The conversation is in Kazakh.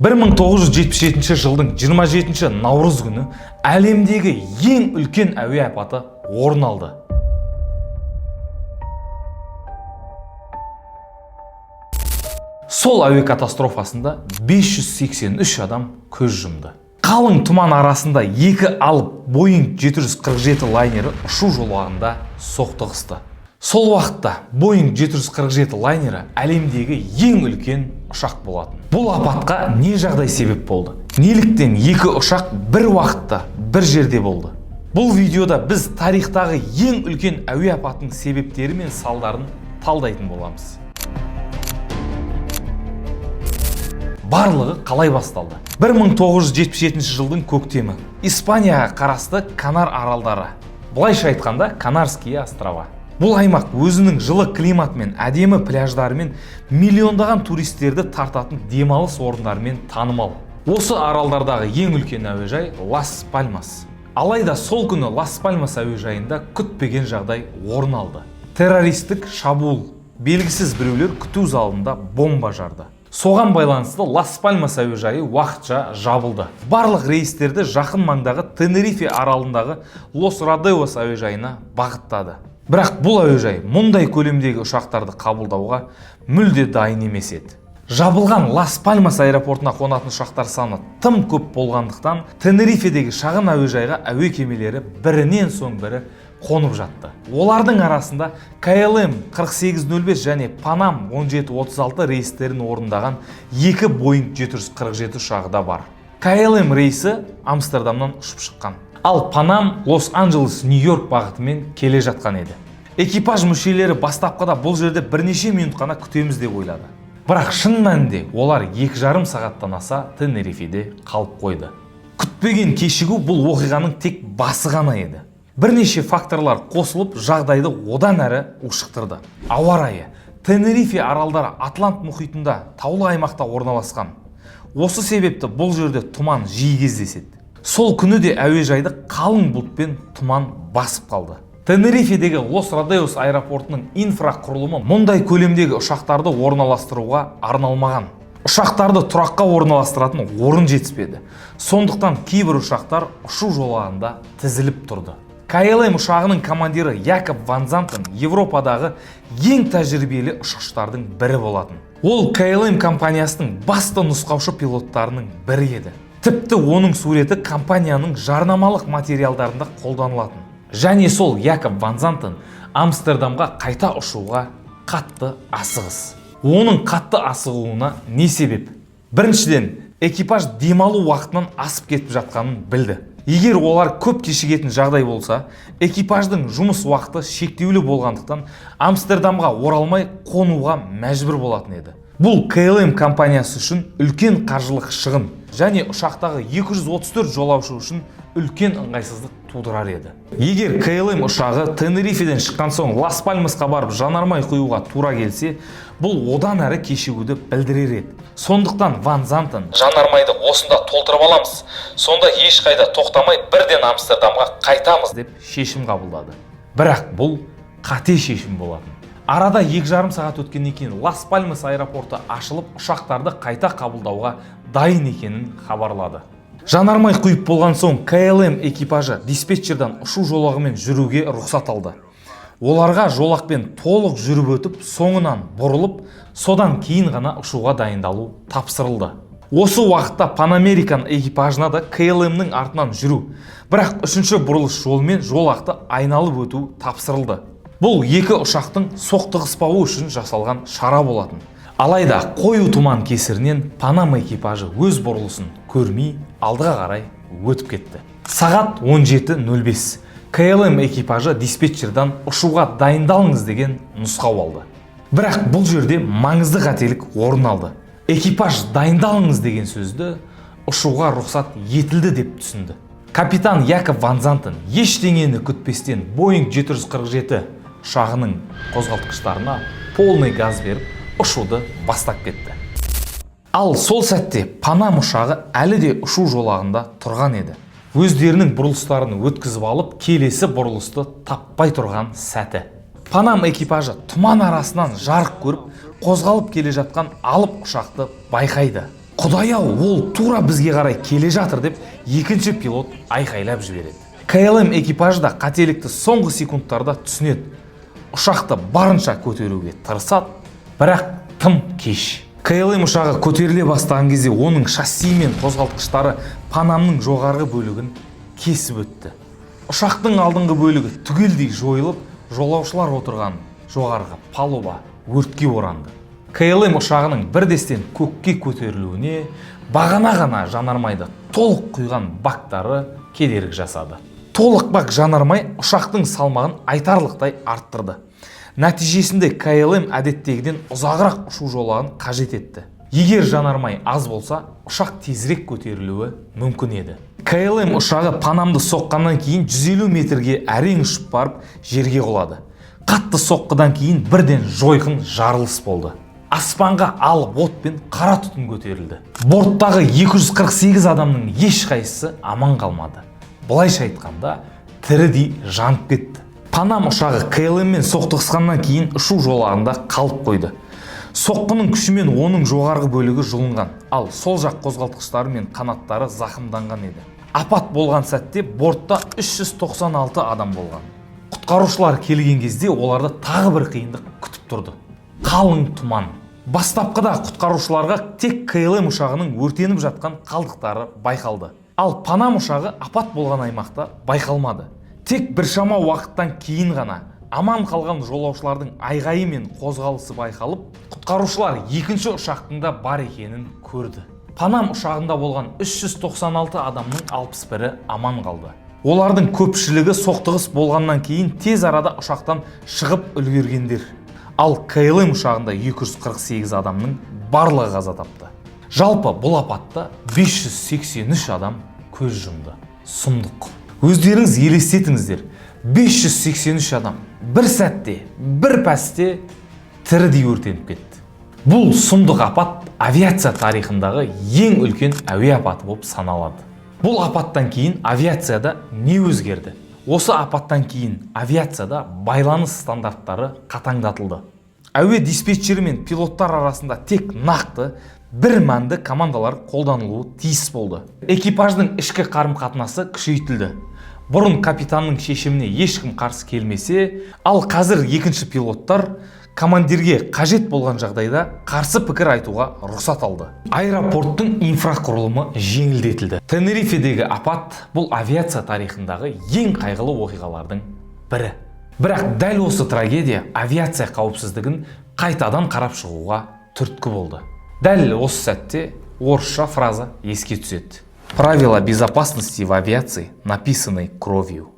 1977 жылдың 27 наурыз күні әлемдегі ең үлкен әуе апаты орын алды. Сол әуе катастрофасында 583 адам көз жұмды. Қалың тұман арасында екі алып Boeing 747 лайнері ұшу жолағында соқтығысты. Сол уақытта Boeing 747 лайнері әлемдегі ең үлкен ұшақ болатын. Бұл апатқа не жағдай себеп болды? Неліктен екі ұшақ бір уақытта бір жерде болды? Бұл видеода біз тарихтағы ең үлкен әуе апатының себептері мен салдарын талдайтын боламыз. Барлығы қалай басталды? 1977 жылдың көктемі. Испанияға қарасты Канар аралдары. Былайша айтқанда, Канарские острова. Бұл аймақ өзінің жылы климатымен, әдемі пляждарымен, миллиондаған туристерді тартатын демалыс орындарымен танымал. Осы аралдардағы ең үлкен әуежай Лас Пальмас. Алайда сол күні Лас Пальмас әуежайында күтпеген жағдай орын алды. Террористік шабуыл. Белгісіз біреулер күту залында бомба жарды. Соған байланысты Лас Пальмас әуежайы уақытша жабылды. Барлық рейстерді жақын маңдағы Тенерифе аралындағы Лос Родеос әуежайына бағыттады. Бірақ бұл әуежай мұндай көлемдегі ұшақтарды қабылдауға мүлде дайын емес еді. Жабылған Лас Пальмас аэропортына қонатын ұшақтар саны тым көп болғандықтан Тенерифедегі шағын әуежайға әуе кемелері бірінен соң бірі қонып жатты. Олардың арасында KLM 4805 және Panam 1736 рейстерін орындаған екі Boeing 747 ұшағы да бар. KLM рейсі Амстердамнан ұшып шыққан. Ал Panam Лос-Анджелес, Нью-Йорк бағытымен келе жатқан еді. Экипаж мүшелері бастапқыда бұл жерде бірнеше минут қана күтеміз деп ойлады. Бірақ шын мәнінде олар 2,5 сағаттан аса Тенерифеде қалып қойды. Күтпеген кешігу бұл оқиғаның тек басы ғана еді. Бірнеше факторлар қосылып жағдайды одан әрі ушықтырды. Ауа райы. Тенерифе аралдары Атлант мұхитында таулы аймақта орналасқан. Осы себепті бұл жерде тұман жиі кездеседі. Сол күні де әуежайды қалың бұлтпен тұман басып қалды. Тенерифедегі Лос Родеос аэропортының инфрақұрылымы мұндай көлемдегі ұшақтарды орналастыруға арналмаған. Ұшақтарды тұраққа орналастыратын орын жетіспеді. Сондықтан кейбір ұшақтар ұшу жолағында тізіліп тұрды. KLM ұшағының командирі Якоб Ван Зантен Европадағы ең тәжірибелі ұшқыштардың бірі болатын. Ол KLM компаниясының басты нұсқаушы пилоттарының бірі еді. Тіпті оның суреті компанияның жарнамалық материалдарында қолданылатын. Және сол Якоб Ван Зантен Амстердамға қайта ұшуға қатты асығыс. Оның қатты асығуына не себеп? Біріншіден, экипаж демалу уақытынан асып кетіп жатқанын білді. Егер олар көп кешігетін жағдай болса, экипаждың жұмыс уақыты шектеулі болғандықтан Амстердамға оралмай қонуға мәжбүр болатын еді. Бұл KLM компаниясы үшін үлкен қаржылық шығын және ұшақтағы 234 жолаушы үшін үлкен ыңғайсыздық тудырар еді. Егер KLM ұшағы Тенерифеден шыққан соң Лас Пальмасқа барып жанармай құюға тура келсе, бұл одан әрі кешігуді білдірер еді. Сондықтан Ван Зантен жанармайды осында толтырып аламыз, сонда ешқайда тоқтамай бірден Амстердамға қайтамыз деп шешім қабылдады. Бірақ бұл қате шешім болатын. Арада 2,5 сағат өткеннен кейін Лас Пальмас аэропорты ашылып, ұшақтарды қайта қабылдауға дайын екенін хабарлады. Жанармай құйып болған соң KLM экипажы диспетчердан ұшу жолағымен жүруге рұқсат алды. Оларға жолақпен толық жүріп өтіп, соңынан бұрылып, содан кейін ғана ұшуға дайындалу тапсырылды. Осы уақытта Pan American экипажына да KLM-нің артынан жүру, бірақ үшінші бұрылыс жолымен жолақты айналып өту тапсырылды. Бұл екі ұшақтың соқтығыспауы үшін жасалған шара болатын. Алайда қою тұман кесірінен Panam экипажы өз бұрылысын көрмей алдыға қарай өтіп кетті. Сағат 17:05. KLM экипажы диспетчердан ұшуға дайындалыңыз деген нұсқау алды. Бірақ бұл жерде маңызды қателік орын алды. Экипаж дайындалыңыз деген сөзді ұшуға рұқсат етілді деп түсінді. Капитан Якоб Ван Зантен ештеңені күтпестен Boeing 747 ұшағының қозғалтқыштарына полный газ беріп, ұшуды бастап кетті. Ал сол сәтте Panam ұшағы әлі де ұшу жолағында тұрған еді. Өздерінің бұрылыстарын өткізіп алып, келесі бұрылысты таппай тұрған сәті. Panam экипажы тұман арасынан жарық көріп, қозғалып келе жатқан алып ұшақты байқайды. Құдай-ау, ол тура бізге қарай келе жатыр деп екінші пилот айқайлап жібереді. КЛМ экипажы да қателікті соңғы секундтарда түсінеді. Ұшақты барынша көтеруге тырысады, бірақ тым кеш. КЛМ ұшағы көтеріле бастаған кезде оның шасси мен қозғалтқыштары Панамның жоғарғы бөлігін кесіп өтті. Ұшақтың алдыңғы бөлігі түгелдей жойылып, жолаушылар отырған жоғарғы палуба өртке оранды. КЛМ ұшағының бірдестен көкке көтерілуіне бағана ғана жанармайды толық құйған бактары кедергі жасады. Толық бак жанармай ұшақтың салмағын айтарлықтай арттырды. Нәтижесінде КЛМ әдеттегіден ұзағырақ ұшу жолағын қажет етті. Егер жанармай аз болса, ұшақ тезірек көтерілуі мүмкін еді. КЛМ ұшағы Панамды соққаннан кейін 150 метрге әрең ұшып барып жерге құлады. Қатты соққыдан кейін бірден жойқын жарылыс болды. Аспанға алып от пен қара түтін көтерілді. Борттағы 248 адамның ешқайсысы аман қалмады. Бұлайша айтқанда, тірідей жанып кетті. Панам ұшағы КЛМмен соқтығысқаннан кейін ұшу жолағында қалып қойды. Соққының күшімен оның жоғарғы бөлігі жұлынған, ал сол жақ қозғалтқыштары мен қанаттары зақымданған еді. Апат болған сәтте бортта 396 адам болған. Құтқарушылар келген кезде оларды тағы бір қиындық күтіп тұрды. Қалың тұман. Бастапқыда құтқарушыларға тек КЛМ ұшағының өртеніп жатқан қалдықтары байқалды. Ал Панам ұшағы апат болған аймақта байқалмады. Тек біршама уақыттан кейін ғана аман қалған жолаушылардың айғайы мен қозғалысы байқалып, құтқарушылар екінші ұшақтың да бар екенін көрді. Панам ұшағында болған 396 адамның 61-і аман қалды. Олардың көпшілігі соқтығыс болғаннан кейін тез арада ұшақтан шығып үлгергендер. Ал КЛМ ұшағында 248 адамның барлығы қаза тапты. Жалпы бұл апатта 583 адам көз жұмды. Сұмдық. Өздеріңіз елестетіңіздер. 583 адам бір сәтте, бір пәсте тірідей өртеніп кетті. Бұл сұмдық апат авиация тарихындағы ең үлкен әуе апаты болып саналады. Бұл апаттан кейін авиацияда не өзгерді? Осы апаттан кейін авиацияда байланыс стандарттары қатаңдатылды. Әуе диспетчері мен пилоттар арасында тек нақты бір мәнді командалар қолданылуы тиіс болды. Экипаждың ішкі қарым-қатынасы күшейтілді. Бұрын капитанның шешіміне ешкім қарсы келмесе, ал қазір екінші пилоттар командирге қажет болған жағдайда қарсы пікір айтуға рұқсат алды. Аэропорттың инфрақұрылымы жеңілдетілді. Тенерифедегі апат бұл авиация тарихындағы ең қайғылы оқиғалардың бірі. Бірақ дәл осы трагедия авиация қауіпсіздігін қайтадан қарап шығуға түрткі болды. Дәл осы сәтте орысша фраза еске түседі. Правила безопасности в авиации, написанные кровью.